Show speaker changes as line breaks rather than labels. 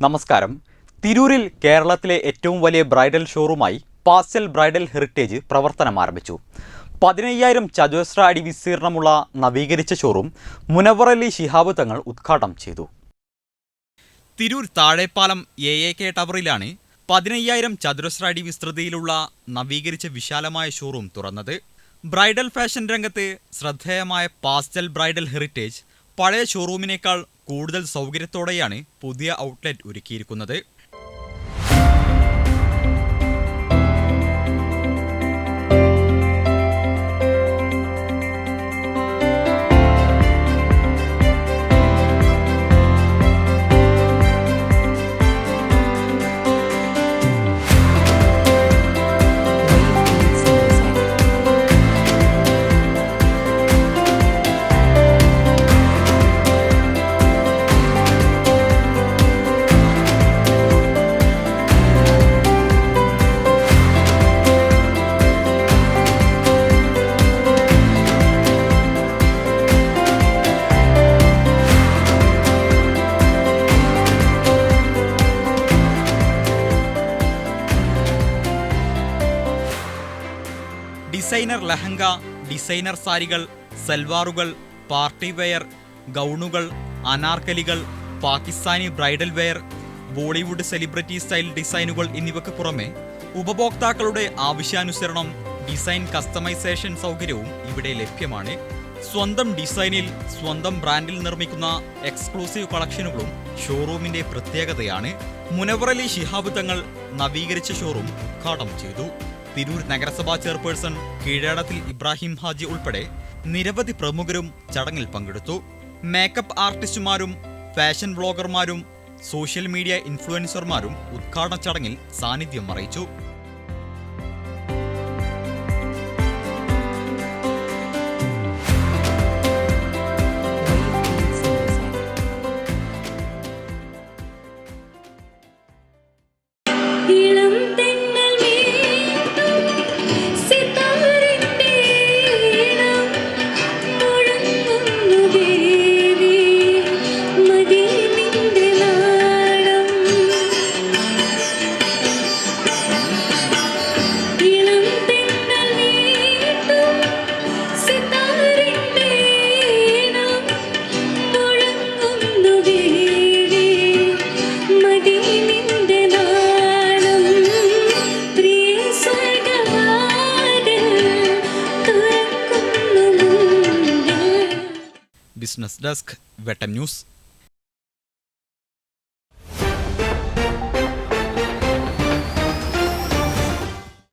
നമസ്കാരം. തിരൂരിൽ കേരളത്തിലെ ഏറ്റവും വലിയ ബ്രൈഡൽ ഷോറൂമായി പാസ്റ്റൽ ബ്രൈഡൽ ഹെറിറ്റേജ് പ്രവർത്തനം ആരംഭിച്ചു. 15,000 ചതുരശ്ര അടി വിസ്തീർണമുള്ള നവീകരിച്ച ഷോറൂം മുനവ്വർ അലി ശിഹാബ് തങ്ങൾ ഉദ്ഘാടനം ചെയ്തു. തിരൂർ താഴെപ്പാലം AAK ടവറിലാണ് 15,000 ചതുരശ്ര അടി വിസ്തൃതിയിലുള്ള നവീകരിച്ച വിശാലമായ ഷോറൂം തുറന്നത്. ബ്രൈഡൽ ഫാഷൻ രംഗത്ത് ശ്രദ്ധേയമായ പാസ്റ്റൽ ബ്രൈഡൽ ഹെറിറ്റേജ് പഴയ ഷോറൂമിനേക്കാൾ കൂടുതൽ സൗകര്യത്തോടെയാണ് പുതിയ ഔട്ട്ലെറ്റ് ഒരുക്കിയിരിക്കുന്നത്. ഡിസൈനർ ലഹങ്ക, ഡിസൈനർ സാരികൾ, സൽവാറുകൾ, പാർട്ടി വെയർ, ഗൗണുകൾ, അനാർക്കലികൾ, Pakistani bridal wear, Bollywood celebrity style ഡിസൈനുകൾ എന്നിവയ്ക്ക് പുറമെ ഉപഭോക്താക്കളുടെ ആവശ്യാനുസരണം ഡിസൈൻ കസ്റ്റമൈസേഷൻ സൗകര്യവും ഇവിടെ ലഭ്യമാണ്. സ്വന്തം ഡിസൈനിൽ സ്വന്തം ബ്രാൻഡിൽ നിർമ്മിക്കുന്ന എക്സ്ക്ലൂസീവ് കളക്ഷനുകളും ഷോറൂമിന്റെ പ്രത്യേകതയാണ്. മുനവ്വർ അലി ശിഹാബ് തങ്ങൾ നവീകരിച്ച ഷോറൂം ഉദ്ഘാടനം ചെയ്തു. തിരൂർ നഗരസഭാ ചെയർപേഴ്സൺ കീഴടത്തിൽ ഇബ്രാഹിം ഹാജി ഉൾപ്പെടെ നിരവധി പ്രമുഖരും ചടങ്ങിൽ പങ്കെടുത്തു. മേക്കപ്പ് ആർട്ടിസ്റ്റുമാരും ഫാഷൻ വ്ളോഗർമാരും സോഷ്യൽ മീഡിയ ഇൻഫ്ലുവൻസർമാരും ഉദ്ഘാടന ചടങ്ങിൽ സാന്നിധ്യം അറിയിച്ചു. ബിസിനസ് ഡെസ്ക്, വെട്ടം ന്യൂസ്.